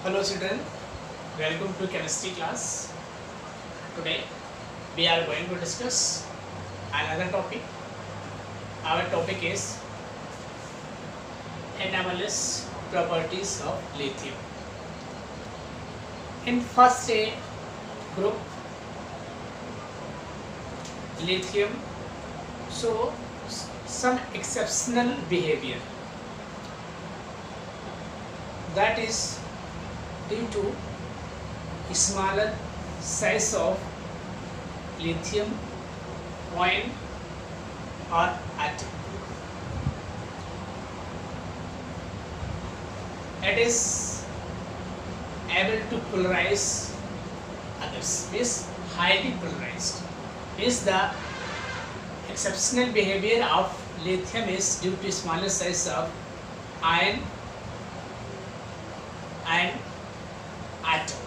Hello children, welcome to chemistry class. Today we are going to discuss another topic. Our topic is anomalous properties of lithium. In first A group, lithium show some exceptional behavior, that is due to smaller size of lithium ion or atom. It is able to polarize others, means highly polarized. Means the exceptional behavior of lithium is due to smaller size of ion and atom.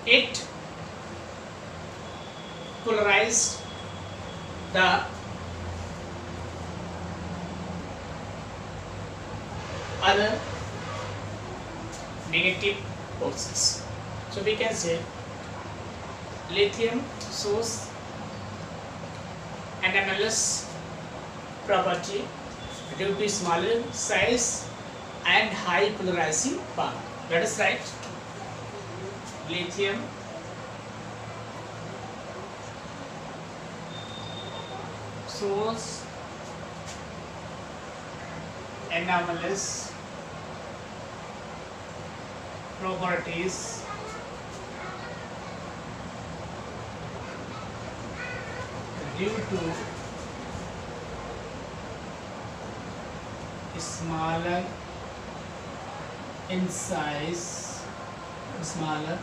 It polarized the other negative forces. So we can say lithium shows an anomalous property due to smaller size and high polarizing power. That is right. Lithium shows anomalous properties due to smaller in size, smaller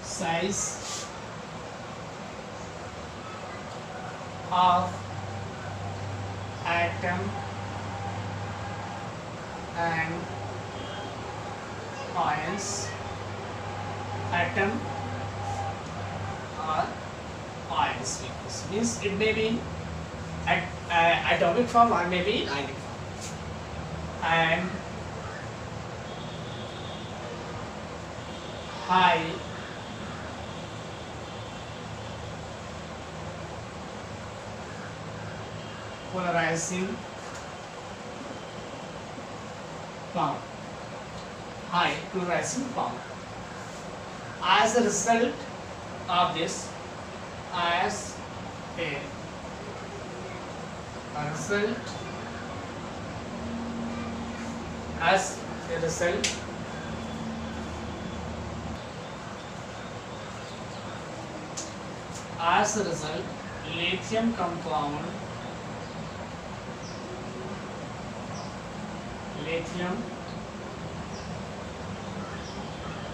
size of atom and ions, atom or ions. Means it may be at atomic form or maybe in ionic form, and high polarizing power, high polarizing power. As a result of this, as a result, as a result, as a result, lithium compound, lithium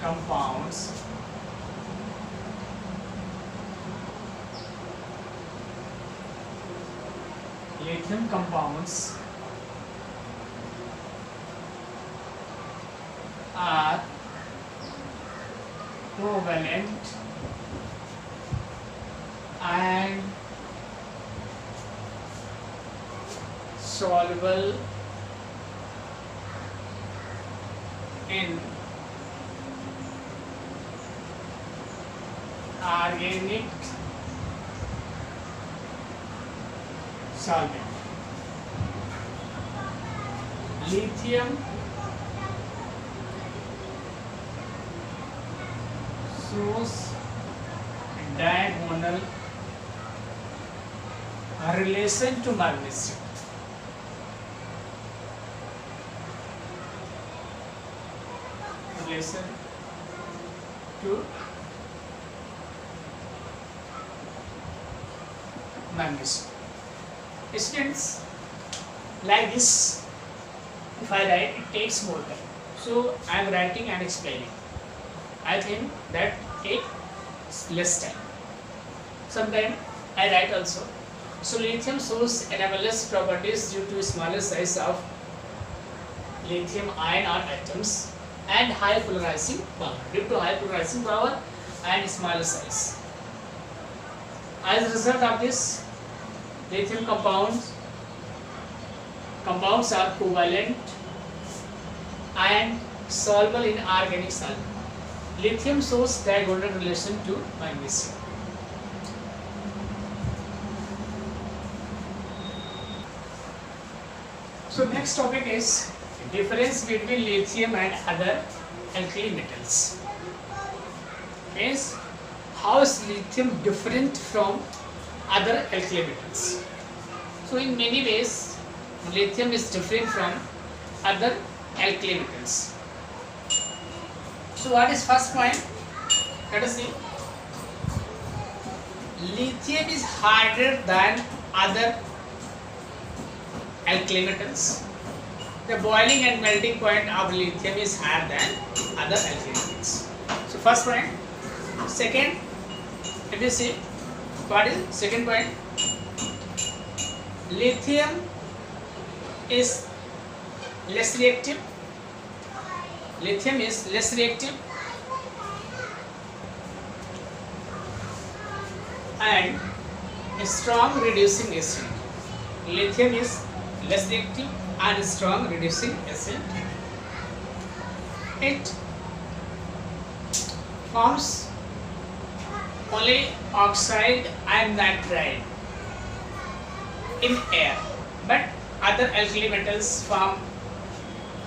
compounds lithium compounds are covalent and soluble in organic solvent. Lithium shows diagonal relation to magnesium. Relation to magnesium. Students, like this, if I write, it takes more time. So I am writing and explaining. I think that takes less time. Sometimes I write also. So lithium shows anomalous properties due to smaller size of lithium ion or atoms and high polarizing power. Due to high polarizing power and smaller size. As a result of this, lithium compounds are covalent and soluble in organic solvent. Lithium shows diagonal relation to magnesium. So next topic is difference between lithium and other alkali metals. Means how is lithium different from other alkali metals? So in many ways, lithium is different from other alkali metals. So what is first point? Let us see. Lithium is harder than other alkali metals. The boiling and melting point of lithium is higher than other alkali metals. So first point. Second, if you see, what is second point? Lithium is less reactive. Lithium is less reactive and a strong reducing agent. Lithium is less reactive and strong reducing agent. It forms only oxide and nitride in air, but other alkali metals form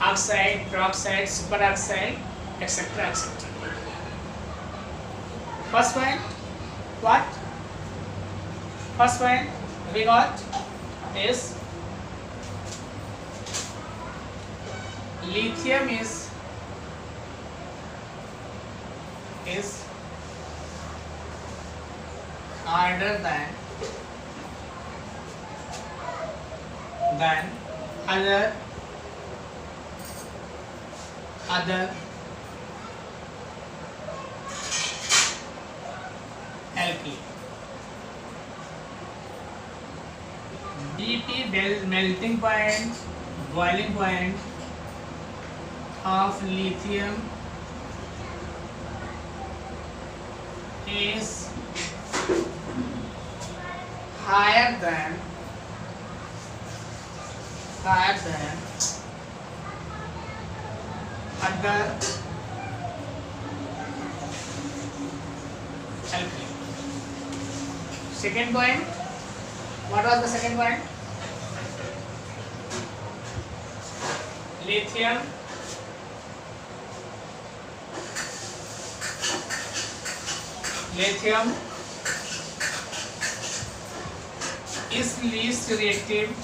oxide, peroxide, superoxide, etc. etc. First point, what? First point we got is lithium is harder than other alkali. BP melting point, boiling point of lithium is higher than other alkali. Second point, what was the second point? Lithium is least reactive,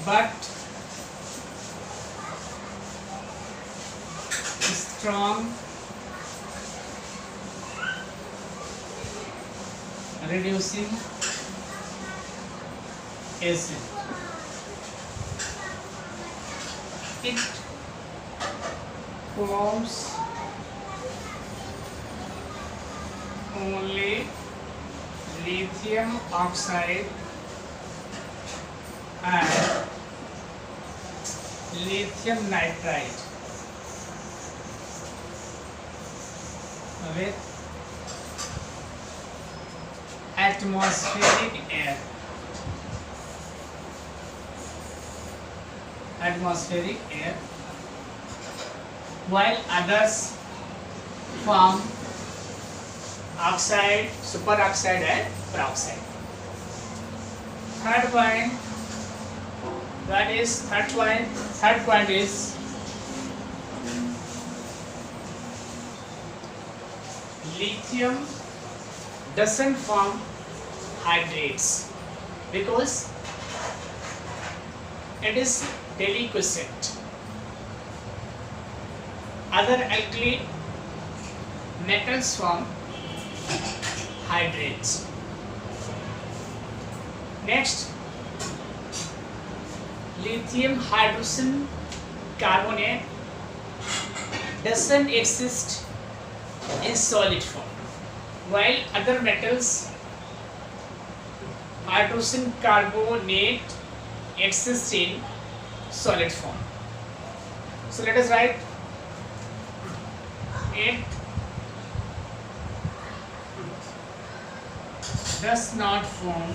but strong reducing agent. It forms only lithium oxide and lithium nitride with atmospheric air. While others form oxide, superoxide and peroxide. Third point, third point is lithium doesn't form hydrates because it is deliquescent. Other alkali metals form hydrates. Next, lithium hydrogen carbonate doesn't exist in solid form, while other metals hydrogen carbonate exists in solid form. So let us write it does not form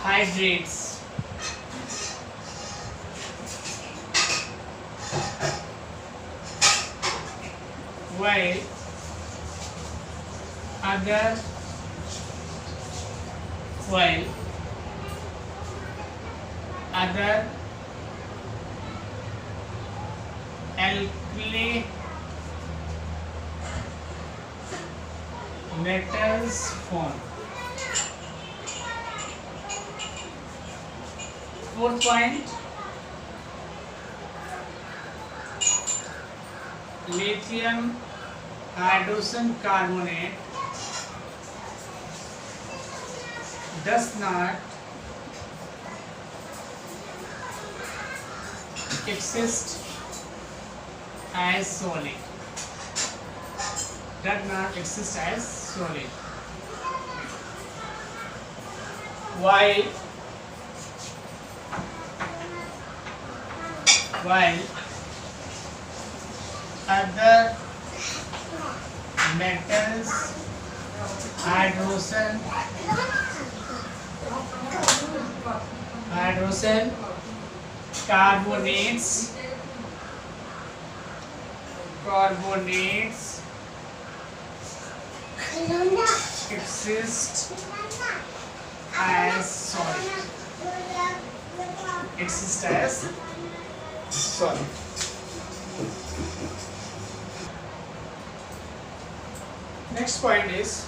hydrates, while other while other alkali metals form. Fourth point, lithium hydrogen carbonate does not exist as solid. Does not exist as solid. While other metals, hydrogen carbonates exist as solid. Next point is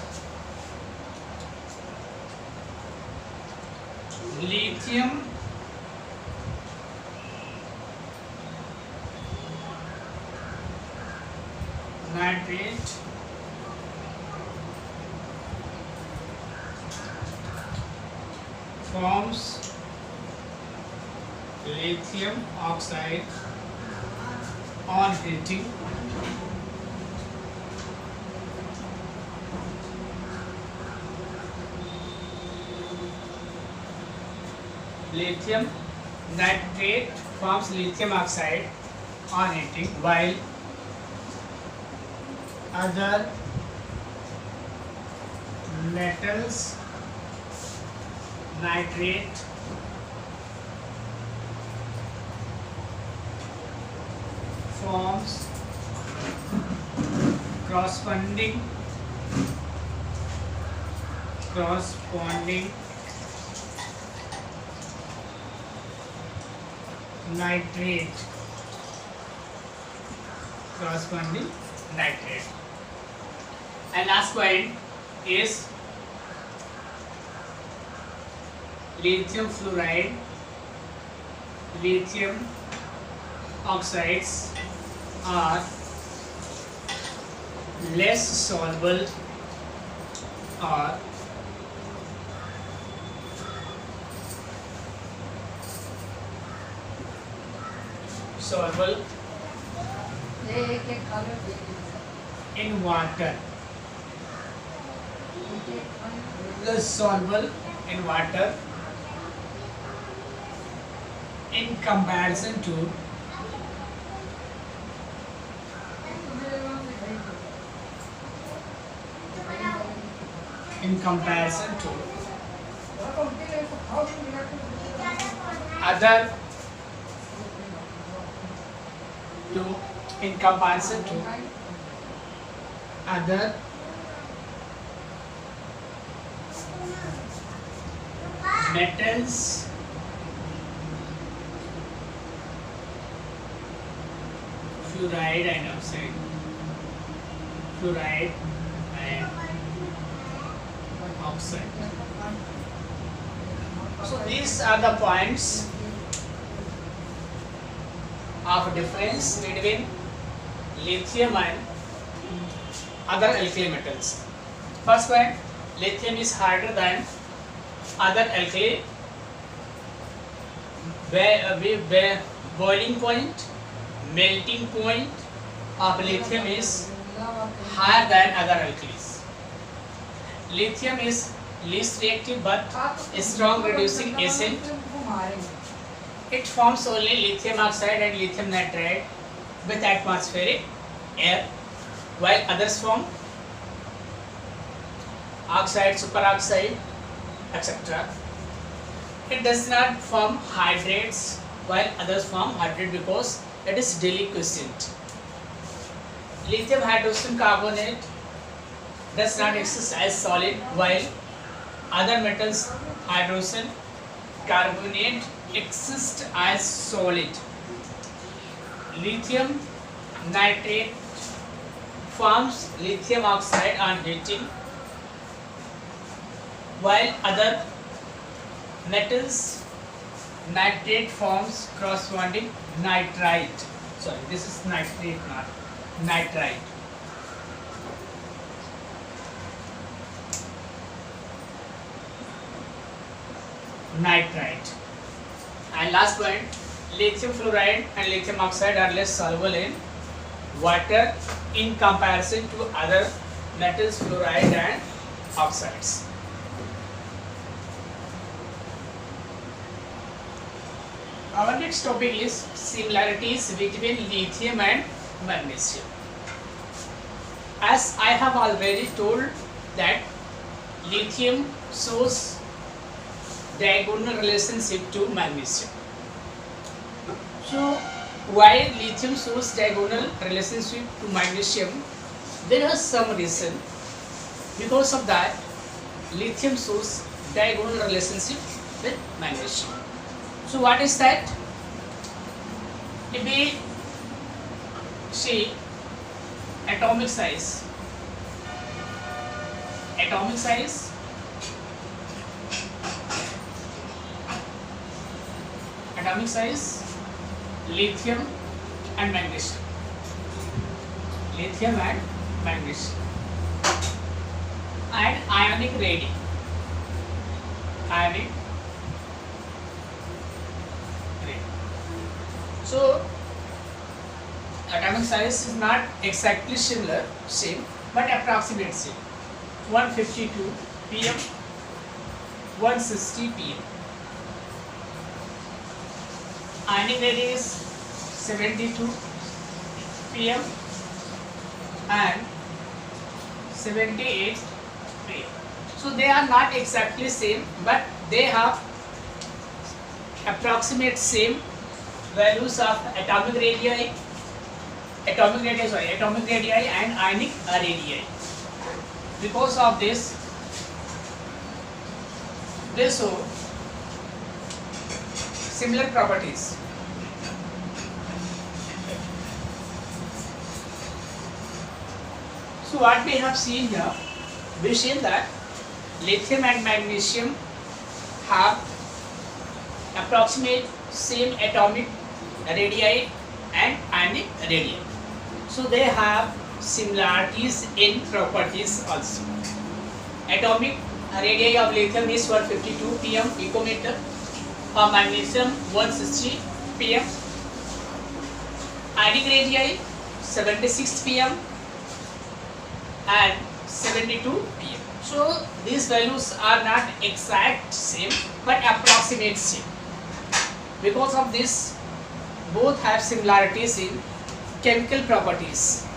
lithium nitrate forms lithium oxide on heating. Lithium nitrate forms lithium oxide on heating, while other metals nitrate forms corresponding nitrate. And last point is lithium fluoride, lithium oxides are less soluble or in water. Less soluble in water in comparison to other metals, fluoride, and oxide, fluoride and oxide. So these are the points of difference between lithium and other alkali metals. First point, lithium is harder than other alkali. Boiling point, melting point of lithium is higher than other alkalis. Lithium is least reactive but strong reducing agent. It forms only lithium oxide and lithium nitride with atmospheric air, while others form oxide, superoxide, etc. it does not form hydrates while others form hydrate because it is deliquescent. Lithium hydrogen carbonate does not exist as solid while other metals hydrogen carbonate exist as solid. Lithium nitrate forms lithium oxide on heating while other metals nitrate forms corresponding nitrite. Sorry, this is nitrate, not nitrite. Nitrite. And last point, lithium fluoride and lithium oxide are less soluble in water in comparison to other metals, fluoride and oxides. Our next topic is similarities between lithium and magnesium. As I have already told that lithium shows diagonal relationship to magnesium. So while lithium shows diagonal relationship to magnesium, there is some reason. Because of that, lithium shows diagonal relationship with magnesium. So what is that? If we see atomic size, lithium and magnesium, and ionic radii. So atomic size is not exactly same, but approximate same. 152 pm, 160 pm. Ionic radii is 72 pm and 78 pm. So they are not exactly same, but they have approximate same values of atomic radii and ionic radii. Because of this, they show similar properties. So what we have seen here, we seen that lithium and magnesium have approximate same atomic radii and ionic radii. So they have similarities in properties also. Atomic radii of lithium is 152 pm picometer, of magnesium 160 pm, ionic radii 76 pm and 72 pm. So these values are not exact same but approximate same. Because of this, both have similarities in chemical properties.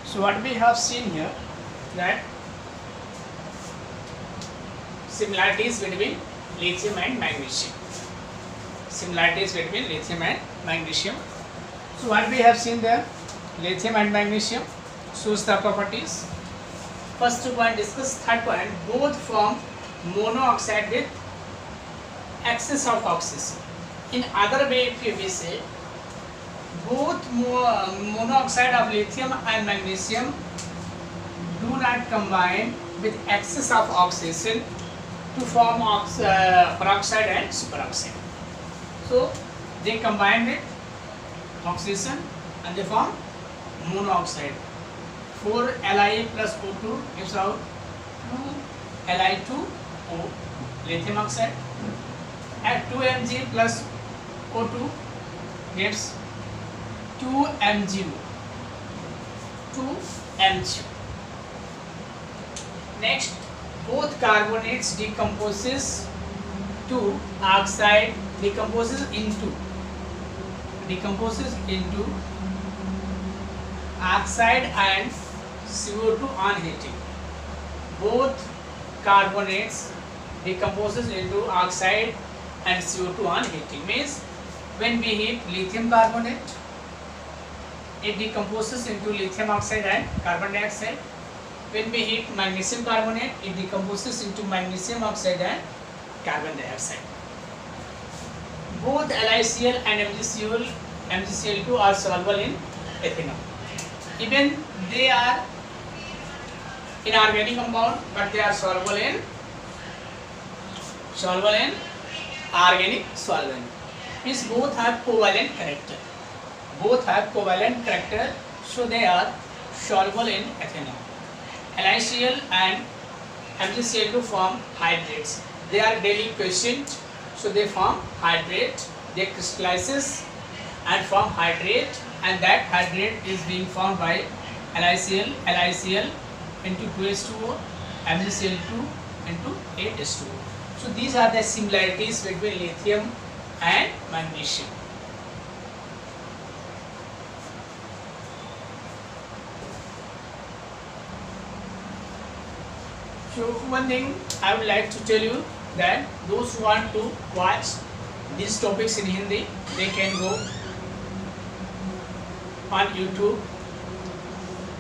So what we have seen here, that similarities between lithium and magnesium. So what we have seen there, lithium and magnesium shows the properties. First point discuss. Third point, both form monoxide with excess of oxygen. In other way, if we say, both monoxide of lithium and magnesium do not combine with excess of oxygen to form peroxide and superoxide. So they combine with oxygen and they form monoxide. 4 Li plus O2 gives out 2 Li2O, lithium oxide, and 2 Mg plus O2 gives 2 MgO. Next, both carbonates decomposes to oxide, decomposes into oxide and CO2 on heating. Both carbonates decomposes into oxide and CO2 on heating. Means when we heat lithium carbonate, it decomposes into lithium oxide and carbon dioxide. When we heat magnesium carbonate, it decomposes into magnesium oxide and carbon dioxide. Both LiCl and MgCl2 are soluble in ethanol. Even they are inorganic compound, but they are soluble in organic solvent. Means both have covalent character. So they are soluble in ethanol. LiCl and MgCl2 form hydrates. They are daily quiescent, so they form hydrate. They crystallizes and form hydrate, and that hydrate is being formed by LiCl into 2H2O, MgCl2 into 8H2O. So these are the similarities between lithium and magnesium. So one thing I would like to tell you, that those who want to watch these topics in Hindi, they can go on YouTube.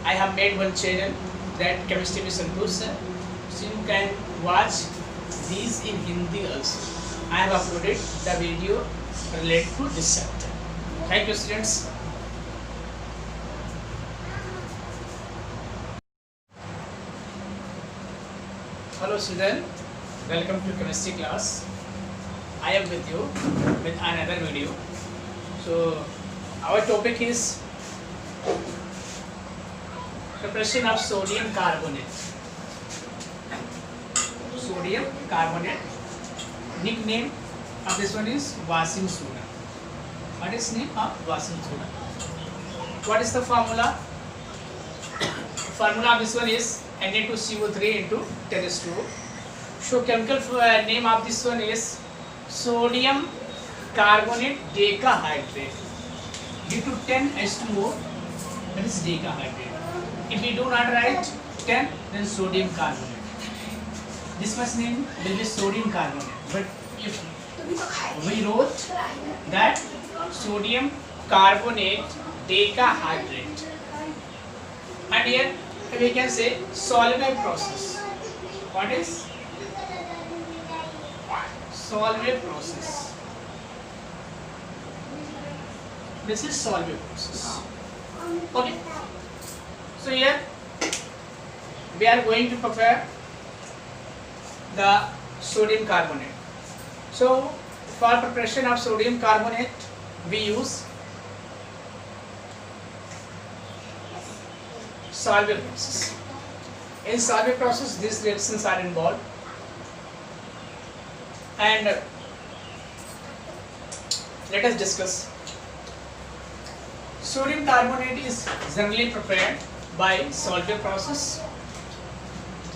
I have made one channel, that Chemistry with Santosh sir. So you can watch these in Hindi also. I have uploaded the video related to this chapter. Thank you, students. Hello students, welcome to chemistry class. I am with you with another video. So our topic is preparation of sodium carbonate. Sodium carbonate. Nickname of this one is washing soda. What is name of washing soda? What is the formula? Formula of this one is Na2CO3 into 10H2O. So chemical name of this one is sodium carbonate decahydrate. Due to 10H2O, that is decahydrate. If we do not write 10, then sodium carbonate. This much name will be sodium carbonate. But if we wrote that sodium carbonate decahydrate, and here we can say solvent process. What is solvent process? This is solvent process. Okay. So here we are going to prepare the sodium carbonate. So for preparation of sodium carbonate, we use solvent process. In solvent process, these reactions are involved, and let us discuss. Sodium carbonate is generally prepared by solvent process.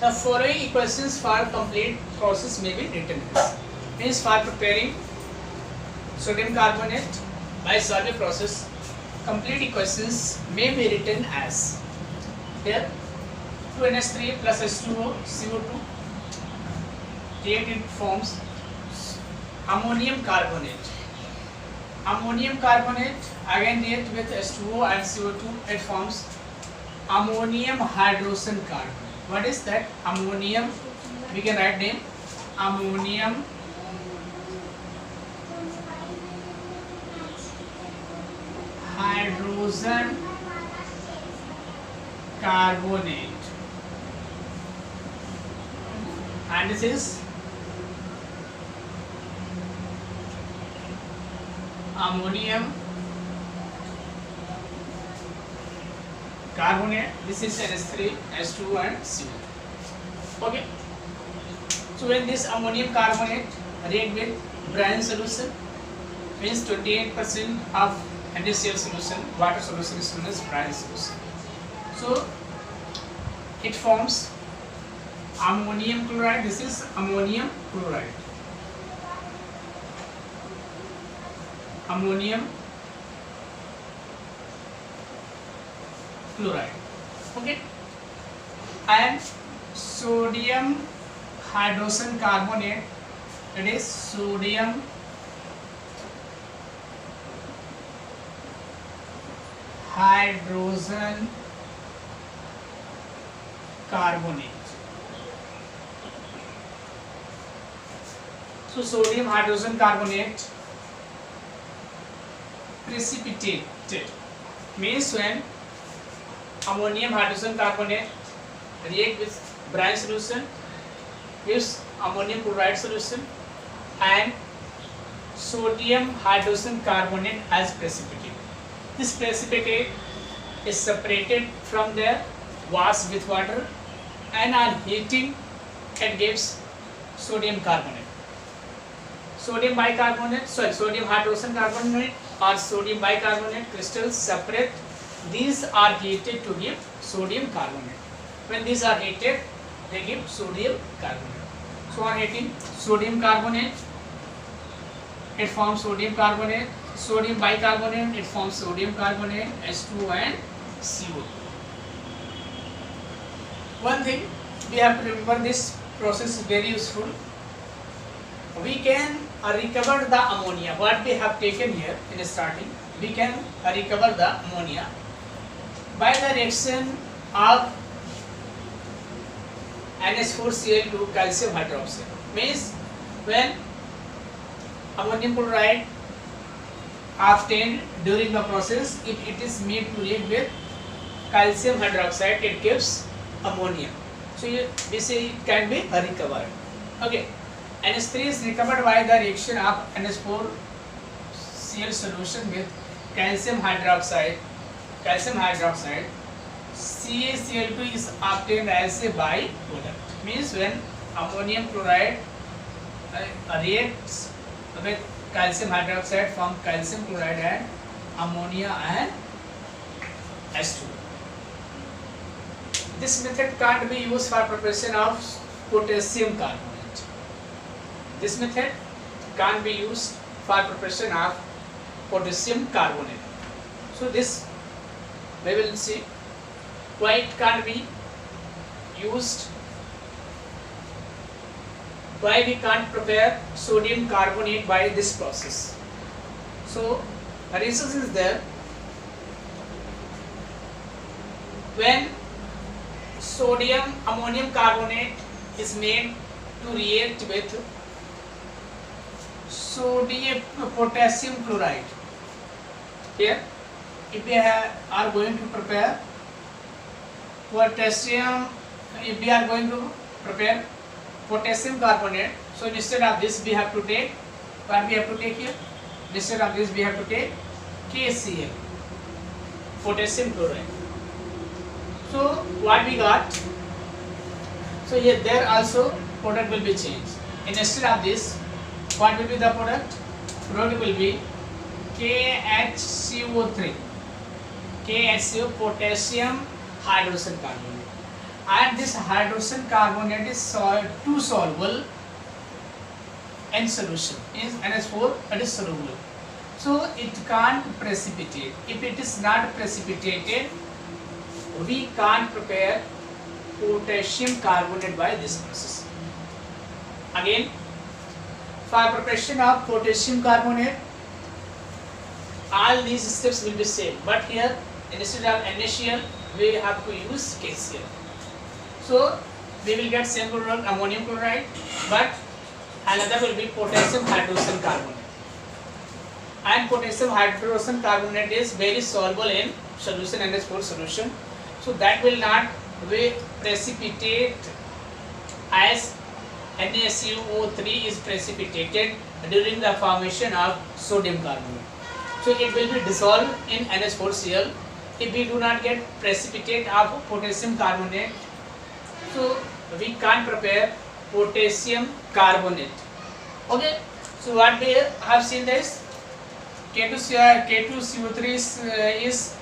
The following equations for complete process may be written as. Means for preparing sodium carbonate by solvent process, complete equations may be written as. Here 2NH3 plus H2O CO2 it forms ammonium carbonate. Ammonium carbonate again react with H2O and CO2, it forms ammonium hydrogen carbonate. What is that? Ammonium, we can write name ammonium hydrogen carbonate, and this is ammonium carbonate. This is NH3, H2 and CO2. Okay. So when this ammonium carbonate react with brine solution, means 28% of NaCl solution, water solution is known as brine solution. So it forms ammonium chloride. This is ammonium chloride. Ammonium chloride. Okay. And sodium hydrogen carbonate, that is sodium hydrogen carbonate. So sodium hydrogen carbonate precipitated means when ammonium hydrogen carbonate react with brine solution gives ammonium chloride solution and sodium hydrogen carbonate as precipitate. This precipitate is separated from their washed with water and on heating it gives sodium carbonate. Sodium hydrogen carbonate or sodium bicarbonate crystals separate. These are heated to give sodium carbonate. When these are heated, they give sodium carbonate. So on heating, sodium carbonate, it forms sodium carbonate. Sodium bicarbonate, it forms sodium carbonate, H2O and CO2. One thing we have to remember, this process is very useful. We can recover the ammonia. What we have taken here in starting, we can recover the ammonia by the reaction of NH4Cl2 calcium hydroxide. Means when ammonium chloride obtained during the process, if it is made to react with calcium hydroxide, it gives ammonia. So we say it can be recovered. Okay. NH3 is recovered by the reaction of NH4Cl solution with calcium hydroxide. CaCl2 is obtained as a byproduct. Means when ammonium chloride reacts with calcium hydroxide from calcium chloride and ammonia and H2O. This method can't be used for preparation of potassium carbonate. This method can't be used for preparation of potassium carbonate. So this we will see why it can't be used, why we can't prepare sodium carbonate by this process. So the reason is there, when sodium ammonium carbonate is made to react with potassium chloride. Here, if we are going to prepare potassium, if we are going to prepare potassium carbonate, so instead of this we have to take, what we have to take here? Instead of this we have to take KCl, potassium chloride. So what we got? So here there also product will be changed. Instead of this, what will be the product? Product will be KHCO3, KHCO, potassium hydrogen carbonate, and this hydrogen carbonate is too soluble in solution. Is NH4, it is soluble, so it can't precipitate. If it is not precipitated, we can't prepare potassium carbonate by this process. Again, for preparation of potassium carbonate, all these steps will be same, but here instead of NaCl we have to use KCl. So we will get same product ammonium chloride, but another will be potassium hydrogen carbonate. And potassium hydrogen carbonate is very soluble in solution, NH4 solution, so that will not be precipitate as NaCO3 is precipitated during the formation of sodium carbonate. So it will be dissolved in NH4Cl. If we do not get precipitate of potassium carbonate, so we can't prepare potassium carbonate. Okay, so what we have seen this K2CO3 is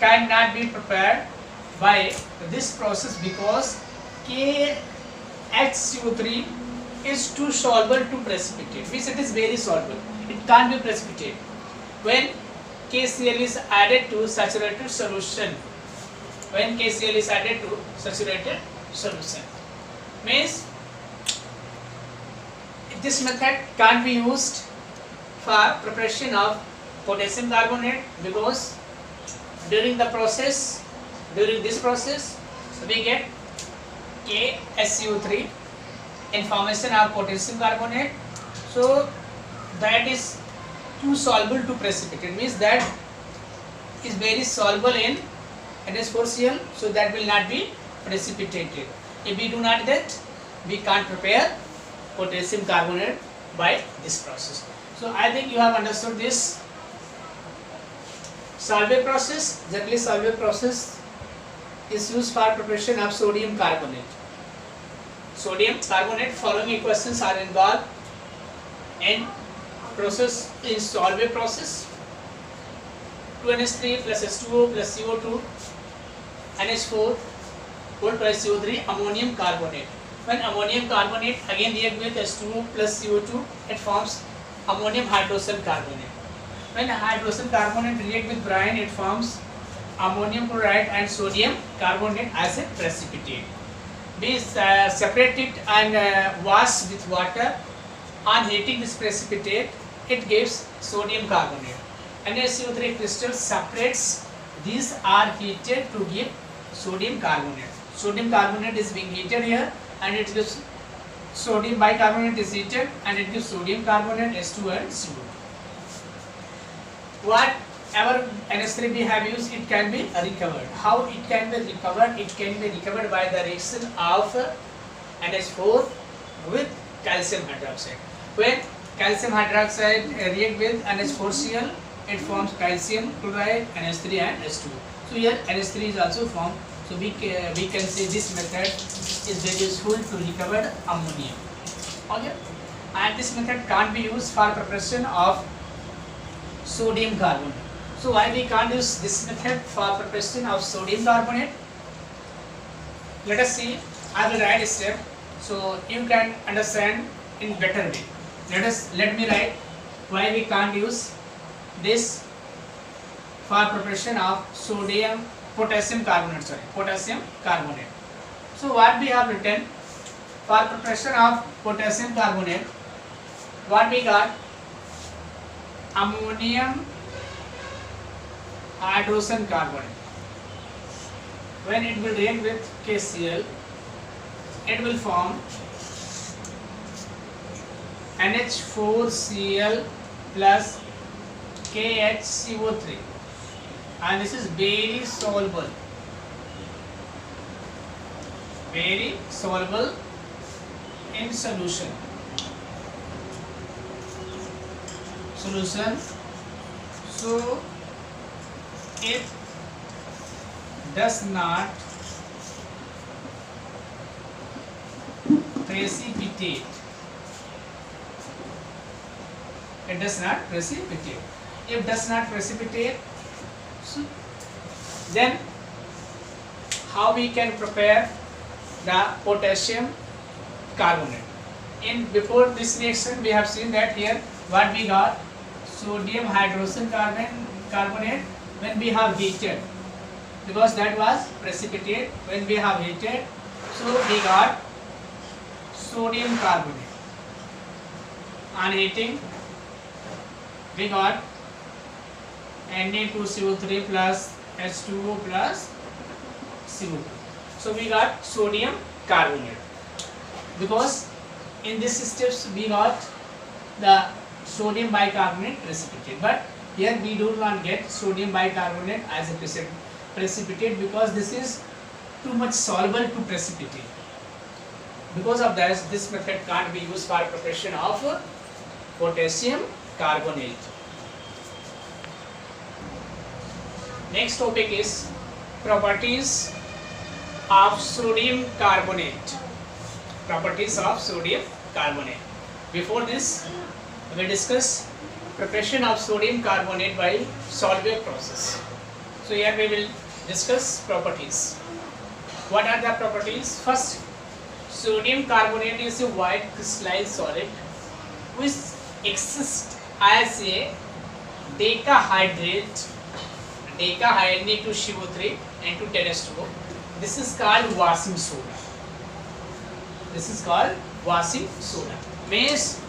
cannot be prepared by this process because KHCO3 is too soluble to precipitate. Means it is very soluble. It can't be precipitated. When KCl is added to saturated solution, means this method can't be used for preparation of potassium carbonate because during this process we get KSCO3 in formation of potassium carbonate. So that is too soluble to precipitate, means that is very soluble in NH4Cl, so that will not be precipitated. If we do not that, we can't prepare potassium carbonate by this process. So I think you have understood this Solvay process. Generally Solvay process is used for preparation of sodium carbonate. Sodium carbonate, following equations are involved in Solvay process. 2NH3 plus H2O plus CO2 NH4 whole twice CO3 ammonium carbonate. When ammonium carbonate again react with H2O plus CO2, it forms ammonium hydroxide carbonate. When hydroxide carbonate react with brine, it forms ammonium chloride and sodium carbonate as a precipitate. We separate it and wash with water. On heating this precipitate, it gives sodium carbonate. NaCO3 crystals separates. These are heated to give sodium carbonate. Sodium carbonate is being heated here, and it gives sodium bicarbonate is heated, and it gives sodium carbonate H2 and CO2. Whatever NH3 we have used, it can be recovered. How it can be recovered? It can be recovered by the reaction of NH4 with calcium hydroxide. When calcium hydroxide react with NH4Cl, it forms calcium chloride, NH3 and H2. So here NH3 is also formed. So we can say this method is very useful to recover ammonia. Okay, and this method can't be used for preparation of sodium carbonate. So why we can't use this method for preparation of sodium carbonate? Let us see. I will write a step so you can understand in better way. Let me write why we can't use this for preparation of potassium carbonate. So what we have written for preparation of potassium carbonate, what we got? Ammonium hydrogen carbonate. When it will react with KCl, it will form NH4Cl plus KHCO3, and this is very soluble in solution. So it does not precipitate. If does not precipitate, so then how we can prepare the potassium carbonate? In before this reaction, we have seen that here what we got, sodium hydrogen carbonate when we have heated, because that was precipitate. When we have heated, so we got sodium carbonate. On heating, we got Na2CO3 plus H2O plus CO2. So we got sodium carbonate, because in this steps we got the sodium bicarbonate precipitate, but here we do not get sodium bicarbonate as a precipitate because this is too much soluble to precipitate. Because of that, this method can't be used for preparation of potassium carbonate. Next topic is properties of sodium carbonate. Before this, we discuss preparation of sodium carbonate by Solvay process. So here we will discuss properties. What are the properties? First, sodium carbonate is a white crystalline solid which exists as a decahydrate Na2CO3 and 10H2O. This is called washing soda. Means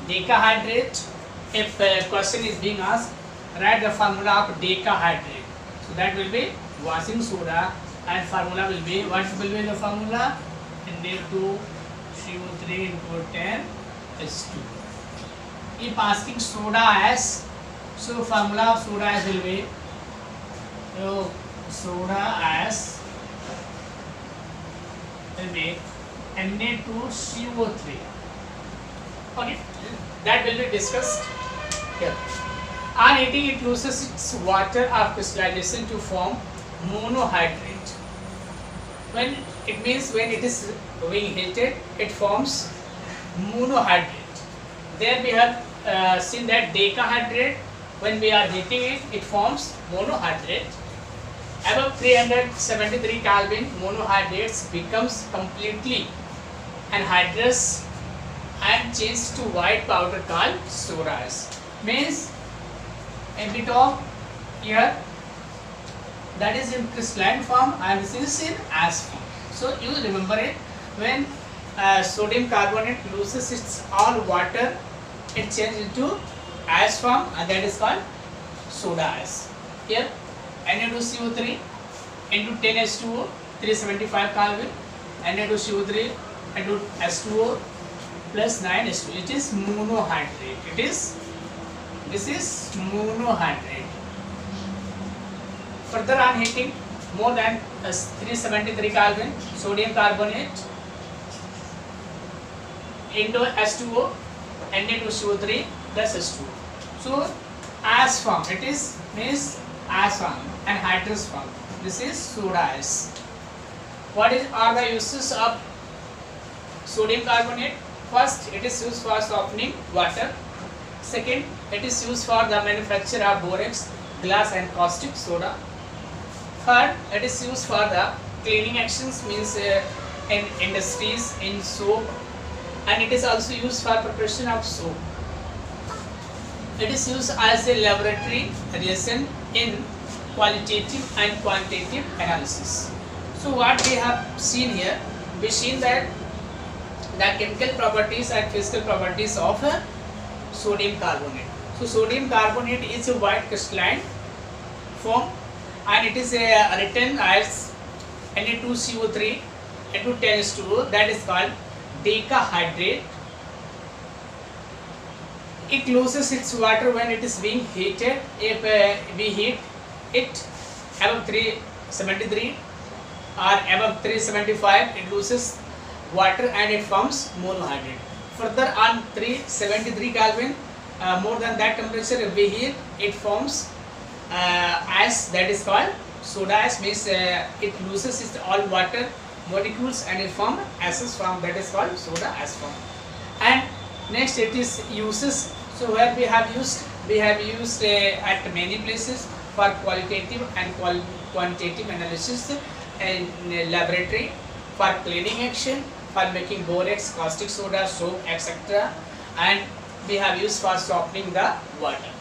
decahydrate. If a question is being asked, write the formula of decahydrate. So that will be washing soda, and formula will be, what will be the formula? Na2CO3 into 10H2. If asking soda ash, so formula of soda ash will be, soda ash will be Na2CO3. Okay, that will be discussed here. On heating, it loses its water of crystallization to form monohydrate. When it means when it is being heated, it forms monohydrate. There we have seen that decahydrate, when we are heating it, it forms monohydrate. Above 373 Kelvin, monohydrates becomes completely anhydrous and change to white powder called soda ash. Means a bit of here that is in crystalline form and this is in ash form. So you remember it, when sodium carbonate loses its all water, it changes into ash form, and that is called soda ash. Here Na2CO3 into 10H2O, 375 Kelvin, Na2CO3 into H2O plus 9H2. It is monohydrate. This is monohydrate. Further on heating, more than 373 Kelvin, sodium carbonate into H2O, Na2CO3 plus H2O. So ash form, it is means ash form and hydrous form. This is soda ash. What are the uses of sodium carbonate? First, it is used for softening water. Second, it is used for the manufacture of borax, glass and caustic soda. Third, it is used for the cleaning actions, means in industries, in soap, and it is also used for preparation of soap. It is used as a laboratory reagent in qualitative and quantitative analysis. So what we have seen here, we seen that the chemical properties and physical properties of sodium carbonate. So sodium carbonate is a white crystalline form, and it is written as Na2CO3 into 10H2O, that is called decahydrate. It loses its water when it is being heated. If we heat it above 373 or above 375, it loses water and it forms monohydrate. Further on 373 Kelvin, more than that temperature, if we heat, it forms ash, that is called soda ash, means it loses its all water molecules and it forms ashes form, that is called soda ash form. And next it is uses. So where we have used at many places for qualitative and quantitative analysis in laboratory, for cleaning action, for making borax, caustic soda, soap, etc. And we have used for softening the water.